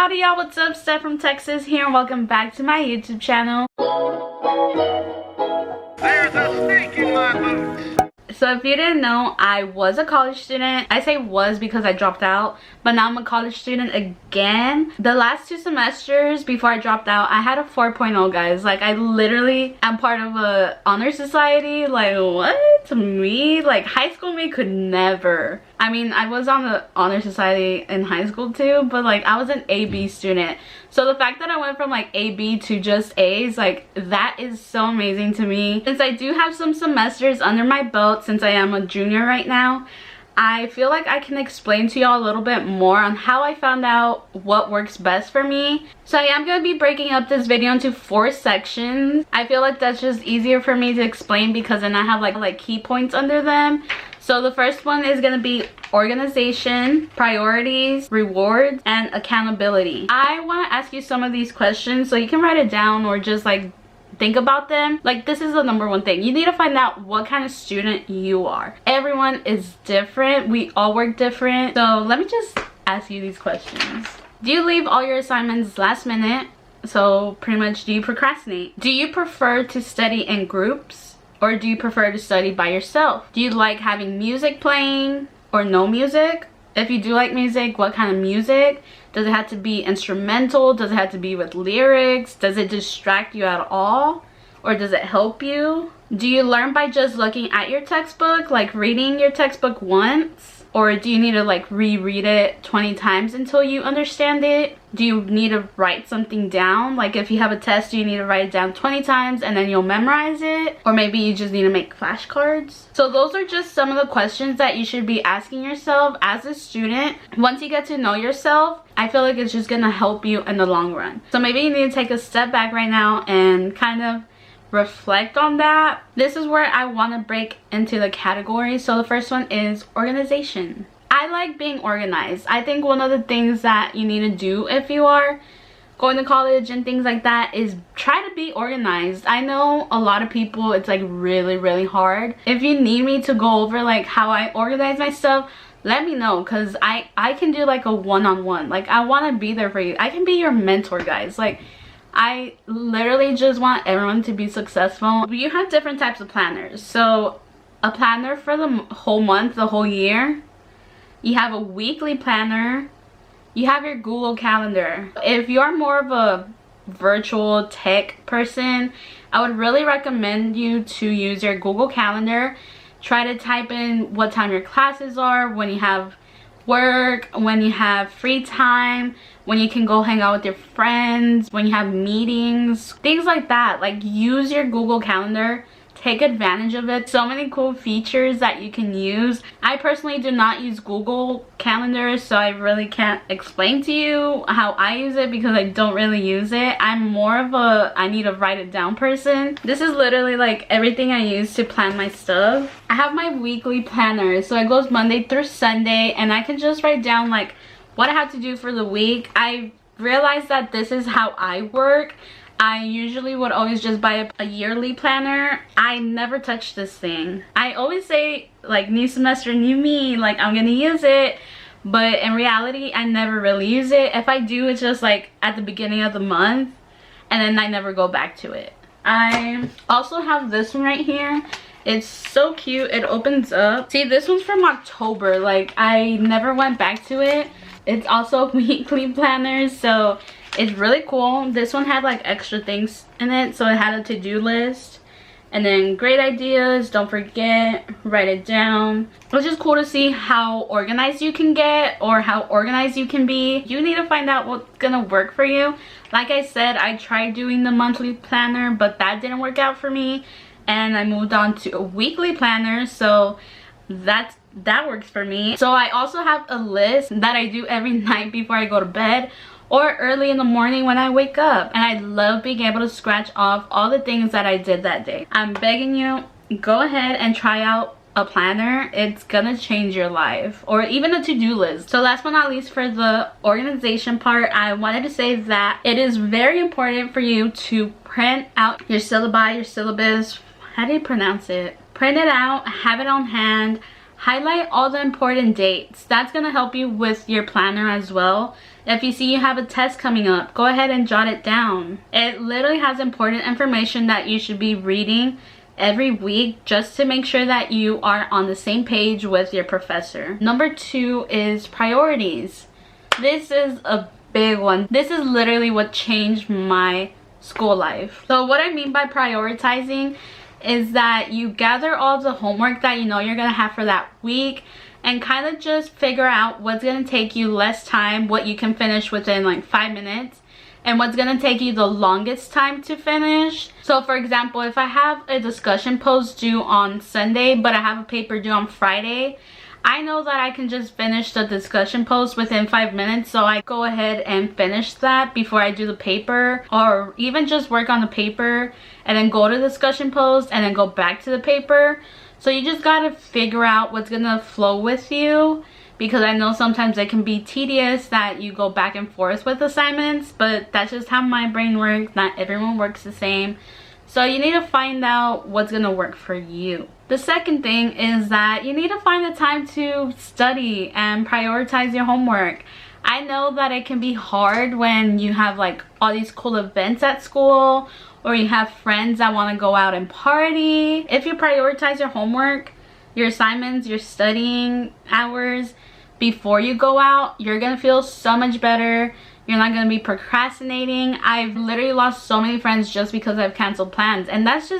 Howdy y'all, what's up? Steph from Texas here and welcome back to my YouTube channel. There's a snake in my boots. So if you didn't know, I was a college student. I say was because I dropped out, but now I'm a college student again. The last 2 semesters before I dropped out, I had a 4.0, guys. Like, I literally am part of a honor society. Like, what? Me? Like, high school me could never. I mean, I was on the honor society in high school too, but like, I was an AB student. So the fact that I went from like AB to just A's, like, that is so amazing to me. Since I do have some semesters under my belt, since I am a junior right now, I feel like I can explain to y'all a little bit more on how I found out what works best for me. So I am going to be breaking up this video into 4 sections. I feel like that's just easier for me to explain because then I have like key points under them. So the first one is going to be organization, priorities, rewards, and accountability. I want to ask you some of these questions so you can write it down or just like think about them. Like, this is the #1 thing. You need to find out what kind of student you are. Everyone is different. We all work different. So let me just ask you these questions. Do you leave all your assignments last minute? So pretty much, do you procrastinate? Do you prefer to study in groups? Or do you prefer to study by yourself? Do you like having music playing or no music? If you do like music, what kind of music? Does it have to be instrumental? Does it have to be with lyrics? Does it distract you at all? Or does it help you? Do you learn by just looking at your textbook, like reading your textbook once? Or do you need to like reread it 20 times until you understand it? Do you need to write something down? Like, if you have a test, do you need to write it down 20 times and then you'll memorize it? Or maybe you just need to make flashcards? So those are just some of the questions that you should be asking yourself as a student. Once you get to know yourself, I feel like it's just gonna help you in the long run. So maybe you need to take a step back right now and kind of reflect on that. This is where I want to break into the categories. So the first one is organization. I like being organized. I think one of the things that you need to do if you are going to college and things like that is try to be organized. I know a lot of people, it's like really hard. If you need me to go over like how I organize my stuff, let me know, because I can do like a one-on-one. Like, I want to be there for you. I can be your mentor, guys. Like, I literally just want everyone to be successful. You have different types of planners. So a planner for the whole month, the whole year. You have a weekly planner. You have your Google Calendar. If you're more of a virtual tech person, I would really recommend you to use your Google Calendar. Try to type in what time your classes are, when you have work, when you have free time, when you can go hang out with your friends, when you have meetings, things like that. Like, use your Google Calendar, take advantage of it. So many cool features that you can use. I personally do not use Google Calendar, so I really can't explain to you how I use it because I don't really use it. I'm more of a I need to write it down person. This is literally like everything I use to plan my stuff. I have my weekly planner, so it goes Monday through Sunday, and I can just write down like what I have to do for the week. I realized that this is how I work. I usually would always just buy a yearly planner. I never touch this thing. I always say like new semester, new me, like I'm gonna use it, but in reality I never really use it. If I do, it's just like at the beginning of the month, and then I never go back to it. I also have this one right here. It's so cute. It opens up. See, this one's from October. Like, I never went back to it. It's also a weekly planner, so it's really cool. This one had like extra things in it, so it had a to-do list, and then great ideas, don't forget, write it down. It's just cool to see how organized you can get or how organized you can be. You need to find out what's gonna work for you. Like I said, I tried doing the monthly planner, but that didn't work out for me, and I moved on to a weekly planner, so that works for me. So I also have a list that I do every night before I go to bed or early in the morning when I wake up, and I love being able to scratch off all the things that I did that day. I'm begging you, go ahead and try out a planner. It's gonna change your life, or even a to-do list. So last but not least, for the organization part, I wanted to say that it is very important for you to print out your syllabi, your syllabus, how do you pronounce it? Print it out, have it on hand, highlight all the important dates. That's gonna help you with your planner as well. If you see you have a test coming up, go ahead and jot it down. It literally has important information that you should be reading every week just to make sure that you are on the same page with your professor. Number 2 is priorities. This is a big one. This is literally what changed my school life. So what I mean by prioritizing is that you gather all the homework that you know you're gonna have for that week and kind of just figure out what's gonna take you less time, what you can finish within like 5 minutes, and what's gonna take you the longest time to finish. So for example, if I have a discussion post due on Sunday but I have a paper due on Friday, I know that I can just finish the discussion post within 5 minutes, so I go ahead and finish that before I do the paper, or even just work on the paper and then go to the discussion post and then go back to the paper. So you just gotta figure out what's gonna flow with you, because I know sometimes it can be tedious that you go back and forth with assignments, but that's just how my brain works. Not everyone works the same. So you need to find out what's gonna work for you. The second thing is that you need to find the time to study and prioritize your homework. I know that it can be hard when you have like all these cool events at school, or you have friends that want to go out and party. If you prioritize your homework, your assignments, your studying hours before you go out, you're gonna feel so much better. You're not gonna be procrastinating. I've literally lost so many friends just because I've canceled plans, and that's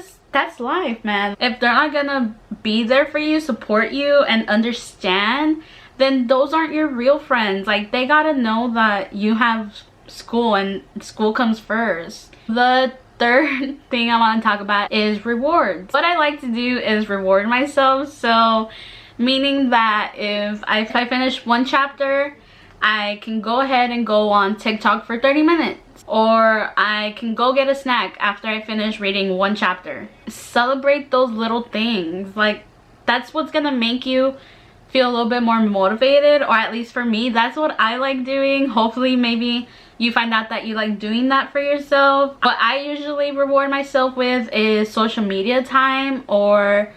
life, man. If they're not gonna be there for you, support you, and understand, then those aren't your real friends. Like, they gotta know that you have school and school comes first. The third thing I want to talk about is rewards. What I like to do is reward myself. So meaning that if I finish one chapter, I can go ahead and go on TikTok for 30 minutes. Or I can go get a snack after I finish reading one chapter. Celebrate those little things. Like, that's what's gonna make you feel a little bit more motivated, or at least for me, that's what I like doing. Hopefully maybe you find out that you like doing that for yourself. What I usually reward myself with is social media time, or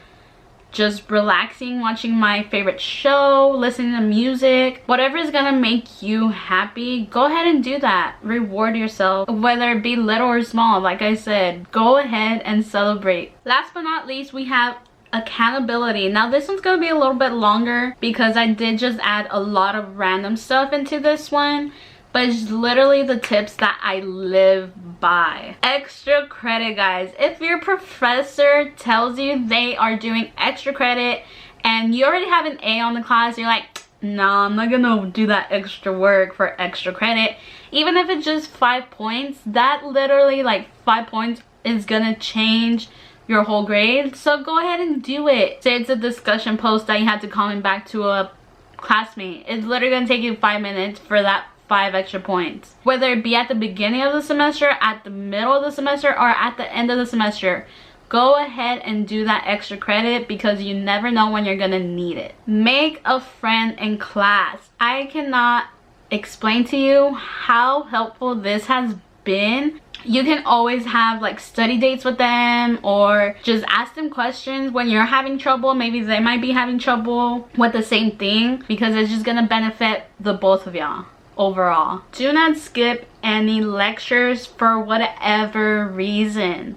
just relaxing, watching my favorite show, listening to music. Whatever is gonna make you happy, go ahead and do that. Reward yourself, whether it be little or small. Like I said, go ahead and celebrate. Last but not least, we have accountability. Now this one's gonna be a little bit longer because I did just add a lot of random stuff into this one, but it's literally the tips that I live by. Extra credit, guys. If your professor tells you they are doing extra credit and you already have an A on the class, you're like, nah, I'm not gonna do that extra work for extra credit. Even if it's just 5 points, that literally, like, 5 points is gonna change your whole grade. So go ahead and do it. Say it's a discussion post that you had to comment back to a classmate. It's literally gonna take you 5 minutes for that 5 extra points. Whether it be at the beginning of the semester, at the middle of the semester, or at the end of the semester, go ahead and do that extra credit, because you never know when you're gonna need it. Make a friend in class. I cannot explain to you how helpful this has been. You can always have like study dates with them, or just ask them questions when you're having trouble. Maybe they might be having trouble with the same thing, because it's just gonna benefit the both of y'all overall. Do not skip any lectures for whatever reason.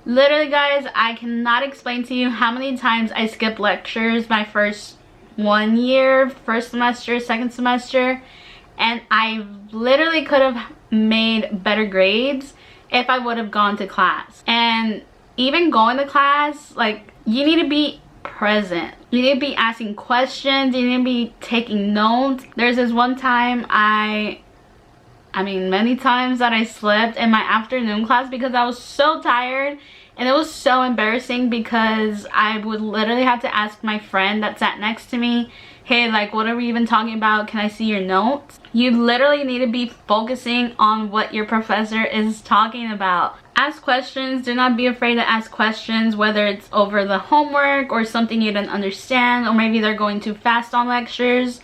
Literally, guys, I cannot explain to you how many times I skipped lectures my first 1 year, first semester, second semester, and I literally could have made better grades if I would have gone to class. And even going to class, like, you need to be present. You need to be asking questions. You need to be taking notes. There's this one time I mean many times that I slept in my afternoon class because I was so tired, and it was so embarrassing because I would literally have to ask my friend that sat next to me, hey, like, what are we even talking about? Can I see your notes? You literally need to be focusing on what your professor is talking about. Ask questions. Do not be afraid to ask questions, whether it's over the homework or something you didn't understand, or maybe they're going too fast on lectures.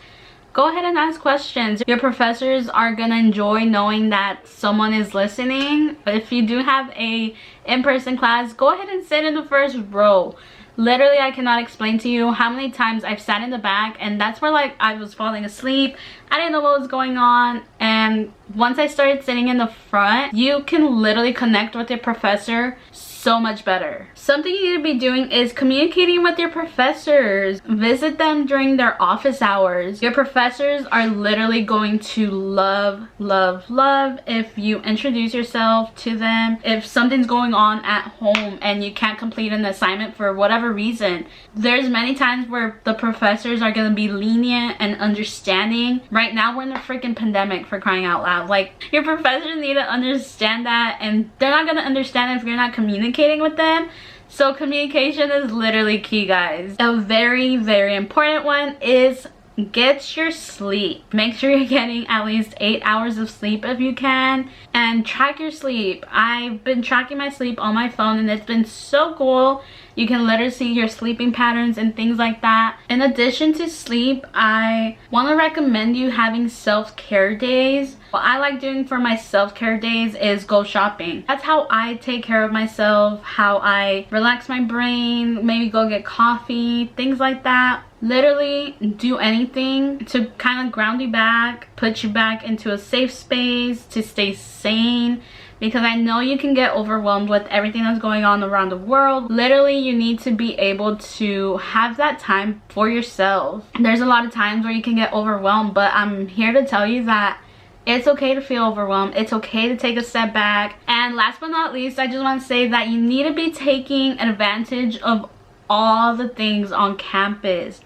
Go ahead and ask questions. Your professors are gonna enjoy knowing that someone is listening. But if you do have a in-person class, go ahead and sit in the first row. Literally, I cannot explain to you how many times I've sat in the back, and that's where like I was falling asleep. I didn't know what was going on, and once I started sitting in the front, you can literally connect with your professor so much better. Something you need to be doing is communicating with your professors. Visit them during their office hours. Your professors are literally going to love if you introduce yourself to them. If something's going on at home and you can't complete an assignment for whatever reason, there's many times where the professors are going to be lenient and understanding. Right now we're in a freaking pandemic, for crying out loud. Like, your professors need to understand that, and they're not going to understand if you're not communicating with them. So communication is literally key, guys. A very important one is get your sleep. Make sure you're getting at least 8 hours of sleep if you can, and track your sleep. I've been tracking my sleep on my phone, and it's been so cool. You can literally see your sleeping patterns and things like that. In addition to sleep, I want to recommend you having self-care days. What I like doing for my self-care days is go shopping. That's how I take care of myself, how I relax my brain, maybe go get coffee, things like that. Literally do anything to kind of ground you back, put you back into a safe space, to stay sane. Because I know you can get overwhelmed with everything that's going on around the world. Literally, you need to be able to have that time for yourself. There's a lot of times where you can get overwhelmed, but I'm here to tell you that it's okay to feel overwhelmed. It's okay to take a step back. And last but not least, I just want to say that you need to be taking advantage of all the things on campus.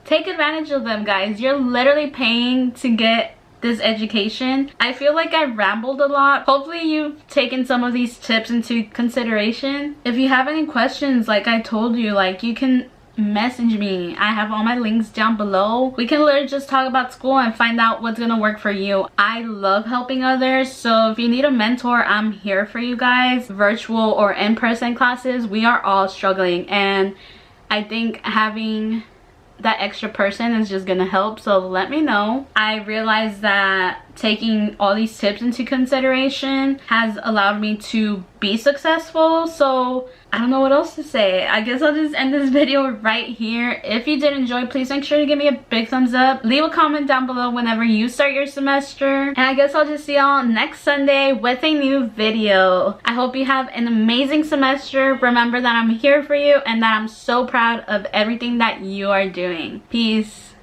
Take advantage of them, guys. You're literally paying to get this education. I feel like I rambled a lot. Hopefully you've taken some of these tips into consideration. If you have any questions, like I told you, like, you can message me. I have all my links down below. We can literally just talk about school and find out what's gonna work for you. I love helping others, so if you need a mentor, I'm here for you guys. Virtual or in-person classes, we are all struggling, and I think having that extra person is just gonna help, so let me know. I realized that taking all these tips into consideration has allowed me to be successful, so I don't know what else to say. I guess I'll just end this video right here. If you did enjoy, please make sure to give me a big thumbs up. Leave a comment down below whenever you start your semester. And I guess I'll just see y'all next Sunday with a new video. I hope you have an amazing semester. Remember that I'm here for you and that I'm so proud of everything that you are doing. Peace.